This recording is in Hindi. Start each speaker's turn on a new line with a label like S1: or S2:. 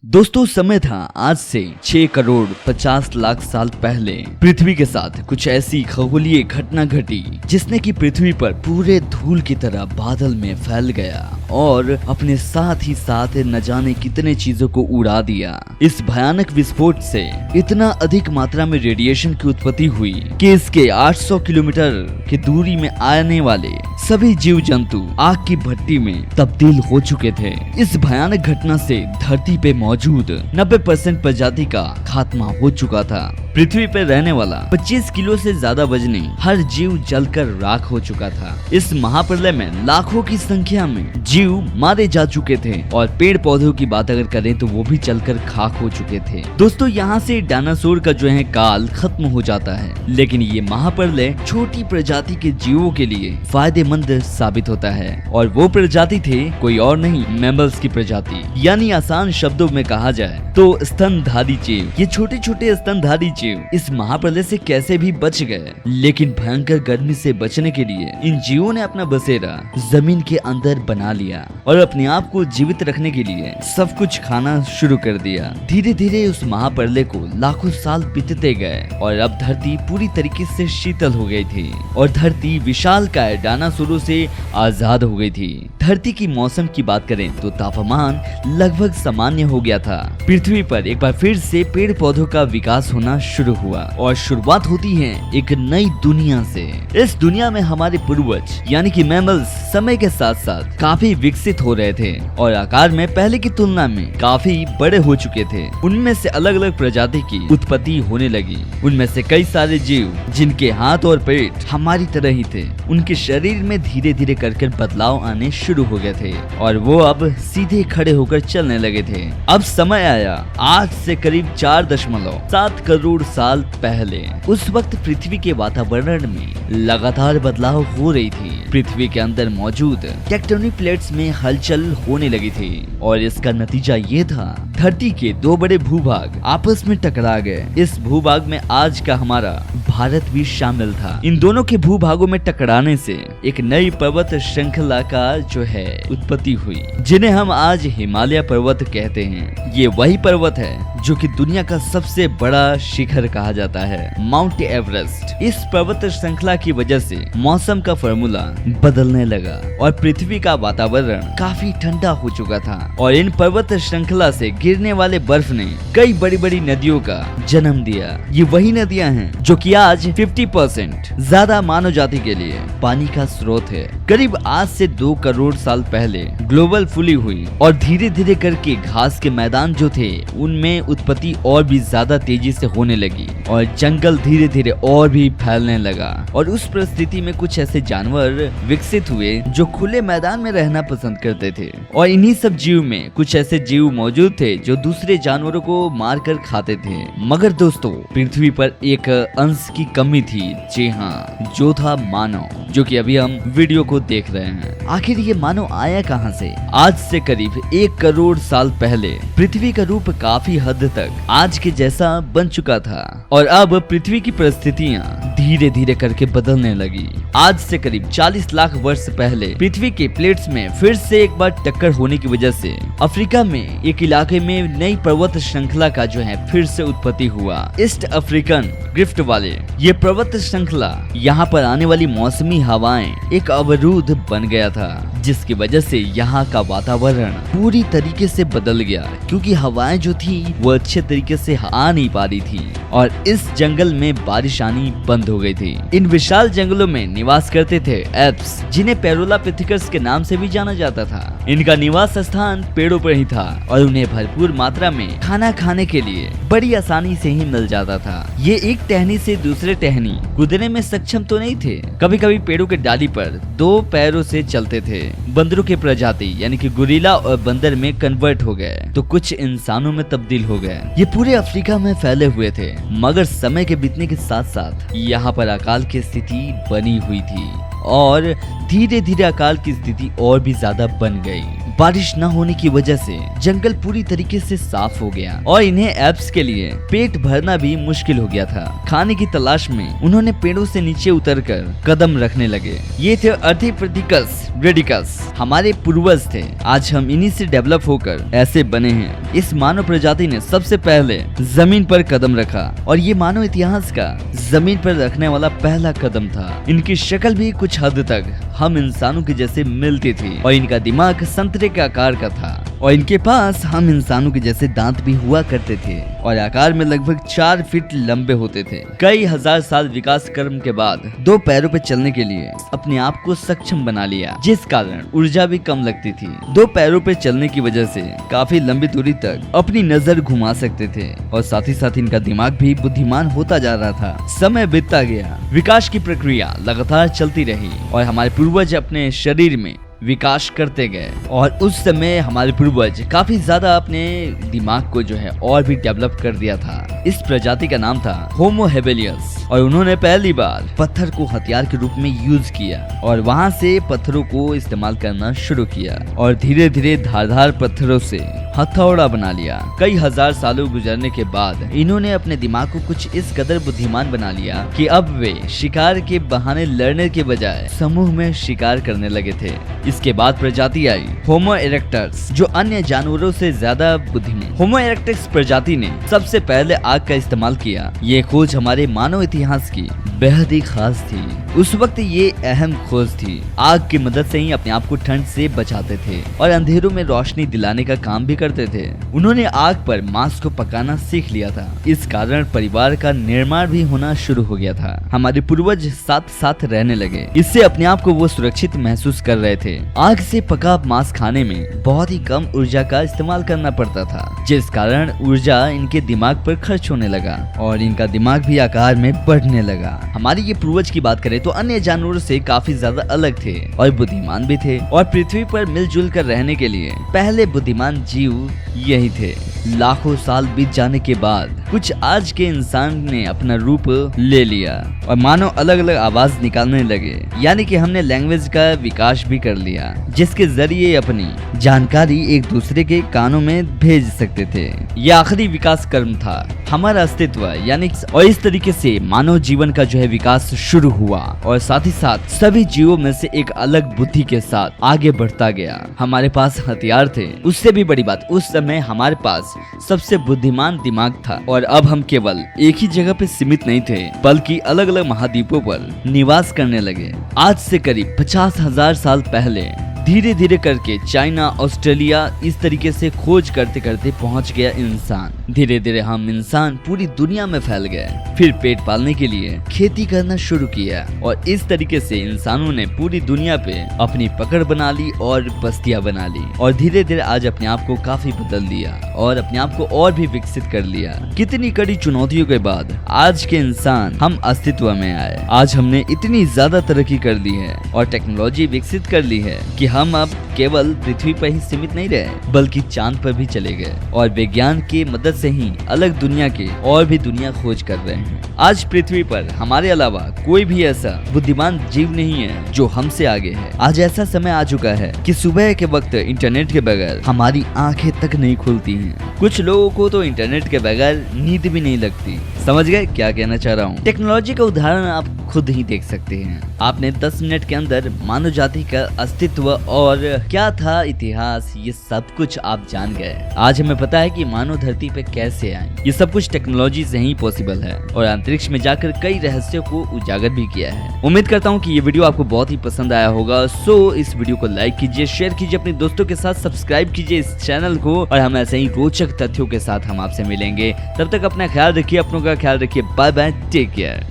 S1: दोस्तों समय था आज से 6 करोड़ 50 लाख साल पहले पृथ्वी के साथ कुछ ऐसी खगोलीय घटना घटी जिसने कि पृथ्वी पर पूरे धूल की तरह बादल में फैल गया और अपने साथ ही साथ न जाने कितने चीजों को उड़ा दिया। इस भयानक विस्फोट से इतना अधिक मात्रा में रेडिएशन की उत्पत्ति हुई कि इसके 800 किलोमीटर की दूरी में आने वाले सभी जीव जंतु आग की भट्टी में तब्दील हो चुके थे। इस भयानक घटना से धरती पे मौजूद 90% प्रजाति का खात्मा हो चुका था। पृथ्वी पर रहने वाला 25 किलो से ज्यादा वजनी हर जीव जलकर राख हो चुका था। इस महाप्रलय में लाखों की संख्या में जीव मारे जा चुके थे और पेड़ पौधों की बात अगर करें तो वो भी जलकर खाक हो चुके थे। दोस्तों यहाँ से डायनासोर का जो है काल खत्म हो जाता है, लेकिन ये महाप्रलय छोटी प्रजाति के जीवों के लिए फायदेमंद साबित होता है और वो प्रजाति थे कोई और नहीं, मैमल्स की प्रजाति, यानी आसान शब्दों में कहा जाए तो स्तनधारी जीव। ये छोटे छोटे स्तनधारी जीव इस महाप्रलय से कैसे भी बच गए, लेकिन भयंकर गर्मी से बचने के लिए इन जीवों ने अपना बसेरा जमीन के अंदर बना लिया और अपने आप को जीवित रखने के लिए सब कुछ खाना शुरू कर दिया। धीरे धीरे उस महाप्रलय को लाखों साल बीतते गए और अब धरती पूरी तरीके से शीतल हो गई थी और धरती विशालकाय डायनासोरों से आजाद हो गई थी। धरती की मौसम की बात करें तो तापमान लगभग सामान्य हो गया था। पृथ्वी पर एक बार फिर से पेड़ पौधों का विकास होना शुरू हुआ और शुरुआत होती है एक नई दुनिया से। इस दुनिया में हमारे पूर्वज यानी कि मैमल्स समय के साथ साथ काफी विकसित हो रहे थे और आकार में पहले की तुलना में काफी बड़े हो चुके थे। उनमें से अलग अलग प्रजाति की उत्पत्ति होने लगी। उनमें से कई सारे जीव जिनके हाथ और पेट हमारी तरह ही थे, उनके शरीर में धीरे धीरे कर बदलाव आने शुरू हो गए थे और वो अब सीधे खड़े होकर चलने लगे थे। अब समय आया आज से करीब 4.7 करोड़ साल पहले। उस वक्त पृथ्वी के वातावरण में लगातार बदलाव हो रही थी। पृथ्वी के अंदर मौजूद टेक्टोनिक प्लेट्स में हलचल होने लगी थी और इसका नतीजा ये था, धरती के दो बड़े भूभाग आपस में टकरा गए। इस भूभाग में आज का हमारा भारत भी शामिल था। इन दोनों के भूभागों में टकराने से एक नई पर्वत श्रृंखला का जो है उत्पत्ति हुई, जिन्हें हम आज हिमालय पर्वत कहते हैं। ये वही पर्वत है जो कि दुनिया का सबसे बड़ा शिखर कहा जाता है, माउंट एवरेस्ट। इस पर्वत श्रृंखला की वजह से मौसम का फॉर्मूला बदलने लगा और पृथ्वी का वातावरण काफी ठंडा हो चुका था और इन पर्वत श्रृंखला से गिरने वाले बर्फ ने कई बड़ी बड़ी नदियों का जन्म दिया। ये वही नदियां हैं जो कि आज 50% ज्यादा मानव जाति के लिए पानी का स्रोत है। करीब आज से 2 करोड़ साल पहले ग्लोबल फुली हुई और धीरे धीरे करके घास के मैदान जो थे उनमें उत्पत्ति और भी ज्यादा तेजी से होने लगी और जंगल धीरे धीरे और भी फैलने लगा और उस परिस्थिति में कुछ ऐसे जानवर विकसित हुए जो खुले मैदान में रहना पसंद करते थे और इन्हीं सब जीव में कुछ ऐसे जीव मौजूद थे जो दूसरे जानवरों को मारकर खाते थे। मगर दोस्तों पृथ्वी पर एक अंश की कमी थी, जी हाँ, जो था मानव, जो कि अभी हम वीडियो को देख रहे हैं। आखिर ये मानव आया कहाँ से? आज से करीब 1 करोड़ साल पहले पृथ्वी का रूप काफी हद तक आज के जैसा बन चुका था और अब पृथ्वी की परिस्थितियां धीरे धीरे करके बदलने लगी। आज से करीब 40 लाख वर्ष पहले पृथ्वी के प्लेट्स में फिर से एक बार टक्कर होने की वजह से अफ्रीका में एक इलाके में नई पर्वत श्रृंखला का जो है फिर से उत्पत्ति हुआ। ईस्ट अफ्रीकन ड्रिफ्ट वाले ये पर्वत श्रृंखला यहाँ पर आने वाली मौसमी हवाएं एक अवरोध बन गया था, जिसकी वजह से यहाँ का वातावरण पूरी तरीके से बदल गया क्योंकि हवाएं जो थी वो अच्छे तरीके से आ नहीं पा रही थी और इस जंगल में बारिश आनी बंद हो गई थी। इन विशाल जंगलों में निवास करते थे एप्स, जिन्हें पैरोलापिथिकस के नाम से भी जाना जाता था। इनका निवास स्थान पेड़ों पर ही था और उन्हें भरपूर मात्रा में खाना खाने के लिए बड़ी आसानी से ही मिल जाता था। ये एक टहनी से दूसरे टहनी कूदने में सक्षम तो नहीं थे, कभी कभी पेड़ों के डाली पर 2 पैरों से चलते थे। बंदरों के प्रजाति यानी कि गुरिला और बंदर में कन्वर्ट हो गए तो कुछ इंसानों में तब्दील हो गए। ये पूरे अफ्रीका में फैले हुए थे, मगर समय के बीतने के साथ साथ यहाँ पर अकाल की स्थिति बनी हुई थी और धीरे धीरे अकाल की स्थिति और भी ज्यादा बन गई। बारिश न होने की वजह से जंगल पूरी तरीके से साफ हो गया और इन्हें एप्स के लिए पेट भरना भी मुश्किल हो गया था। खाने की तलाश में उन्होंने पेड़ों से नीचे उतरकर कदम रखने लगे। ये थे अर्थोपेडिकस रेडिकस, हमारे पूर्वज थे। आज हम इन्हीं से डेवलप होकर ऐसे बने हैं। इस मानव प्रजाति ने सबसे पहले जमीन पर कदम रखा और ये मानव इतिहास का जमीन पर रखने वाला पहला कदम था। इनकी शक्ल भी कुछ हद तक हम इंसानों के जैसे मिलती थी और इनका दिमाग संतरे के आकार का था और इनके पास हम इंसानों के जैसे दांत भी हुआ करते थे और आकार में लगभग 4 फीट लंबे होते थे। कई हजार साल विकास कर्म के बाद 2 पैरों पर चलने के लिए अपने आप को सक्षम बना लिया, जिस कारण ऊर्जा भी कम लगती थी। 2 पैरों पर चलने की वजह से काफी लंबी दूरी तक अपनी नजर घुमा सकते थे और साथ ही साथ इनका दिमाग भी बुद्धिमान होता जा रहा था। समय बीतता गया, विकास की प्रक्रिया लगातार चलती रही और हमारे पूर्वज अपने शरीर में विकास करते गए और उस समय हमारे पूर्वज काफी ज्यादा अपने दिमाग को जो है और भी डेवलप कर दिया था। इस प्रजाति का नाम था होमो हेबिलियस और उन्होंने पहली बार पत्थर को हथियार के रूप में यूज किया और वहां से पत्थरों को इस्तेमाल करना शुरू किया और धीरे धीरे धारदार पत्थरों से हथौड़ा बना लिया। कई हजार सालों गुजरने के बाद इन्होंने अपने दिमाग को कुछ इस कदर बुद्धिमान बना लिया कि अब वे शिकार के बहाने लड़ने के बजाय समूह में शिकार करने लगे थे। इसके बाद प्रजाति आई होमो इरेक्टस, जो अन्य जानवरों से ज्यादा बुद्धिमान। होमो इरेक्टस प्रजाति ने सबसे पहले आग का इस्तेमाल किया। ये खोज हमारे मानव इतिहास की बेहद ही खास थी। उस वक्त ये अहम खोज थी। आग की मदद से ही अपने आप को ठंड से बचाते थे और अंधेरों में रोशनी दिलाने का काम भी करते थे। उन्होंने आग पर मांस को पकाना सीख लिया था। इस कारण परिवार का निर्माण भी होना शुरू हो गया था। हमारे पूर्वज साथ साथ रहने लगे। इससे अपने आप को वो सुरक्षित महसूस कर रहे थे। आग से पका मांस खाने में बहुत ही कम ऊर्जा का इस्तेमाल करना पड़ता था, जिस कारण ऊर्जा इनके दिमाग पर खर्च होने लगा और इनका दिमाग भी आकार में बढ़ने लगा। हमारी ये पूर्वज की बात करें तो अन्य जानवरों से काफी ज्यादा अलग थे और बुद्धिमान भी थे और पृथ्वी पर मिलजुल कर रहने के लिए पहले बुद्धिमान जीव यही थे। लाखों साल बीत जाने के बाद कुछ आज के इंसान ने अपना रूप ले लिया और मानो अलग अलग आवाज निकालने लगे, यानी कि हमने लैंग्वेज का विकास भी कर लिया, जिसके जरिए अपनी जानकारी एक दूसरे के कानों में भेज सकते थे। यह आखिरी विकास कर्म था, हमारा अस्तित्व यानी, और इस तरीके से मानव जीवन का जो है विकास शुरू हुआ और साथ ही साथ सभी जीवों में से एक अलग बुद्धि के साथ आगे बढ़ता गया। हमारे पास हथियार थे, उससे भी बड़ी बात उस समय हमारे पास सबसे बुद्धिमान दिमाग था और अब हम केवल एक ही जगह पे सीमित नहीं थे, बल्कि अलग अलग महाद्वीपों पर निवास करने लगे। आज से करीब 50,000 साल पहले धीरे धीरे करके चाइना, ऑस्ट्रेलिया, इस तरीके से खोज करते करते पहुंच गया इंसान। धीरे धीरे हम इंसान पूरी दुनिया में फैल गए, फिर पेट पालने के लिए खेती करना शुरू किया और इस तरीके से इंसानों ने पूरी दुनिया पे अपनी पकड़ बना ली और बस्तियां बना ली और धीरे धीरे आज अपने आप को काफी बदल दिया और अपने आप को और भी विकसित कर लिया। कितनी कड़ी चुनौतियों के बाद आज के इंसान हम अस्तित्व में आए। आज हमने इतनी ज्यादा तरक्की कर ली है और टेक्नोलॉजी विकसित कर ली है कि हम अब केवल पृथ्वी पर ही सीमित नहीं रहे, बल्कि चांद पर भी चले गए और विज्ञान की मदद से ही अलग दुनिया के और भी दुनिया खोज कर रहे हैं। आज पृथ्वी पर हमारे अलावा कोई भी ऐसा बुद्धिमान जीव नहीं है जो हमसे आगे है। आज ऐसा समय आ चुका है कि सुबह के वक्त इंटरनेट के बगैर हमारी आंखें तक नहीं खुलती हैं। कुछ लोगों को तो इंटरनेट के बगैर नींद भी नहीं लगती। समझ गए क्या कहना चाह रहा हूँ? टेक्नोलॉजी का उदाहरण आप खुद ही देख सकते हैं। आपने 10 मिनट के अंदर मानव जाति का अस्तित्व और क्या था इतिहास, ये सब कुछ आप जान गए। आज हमें पता है कि मानव धरती पे कैसे आए। ये सब कुछ टेक्नोलॉजी से ही पॉसिबल है और अंतरिक्ष में जाकर कई रहस्यों को उजागर भी किया है। उम्मीद करता हूँ कि ये वीडियो आपको बहुत ही पसंद आया होगा। सो इस वीडियो को लाइक कीजिए, शेयर कीजिए अपने दोस्तों के साथ, सब्सक्राइब कीजिए इस चैनल को और हम ऐसे ही रोचक तथ्यों के साथ हम आपसे मिलेंगे। तब तक अपना ख्याल रखिए, अपनों का ख्याल रखिए। Bye bye, take care.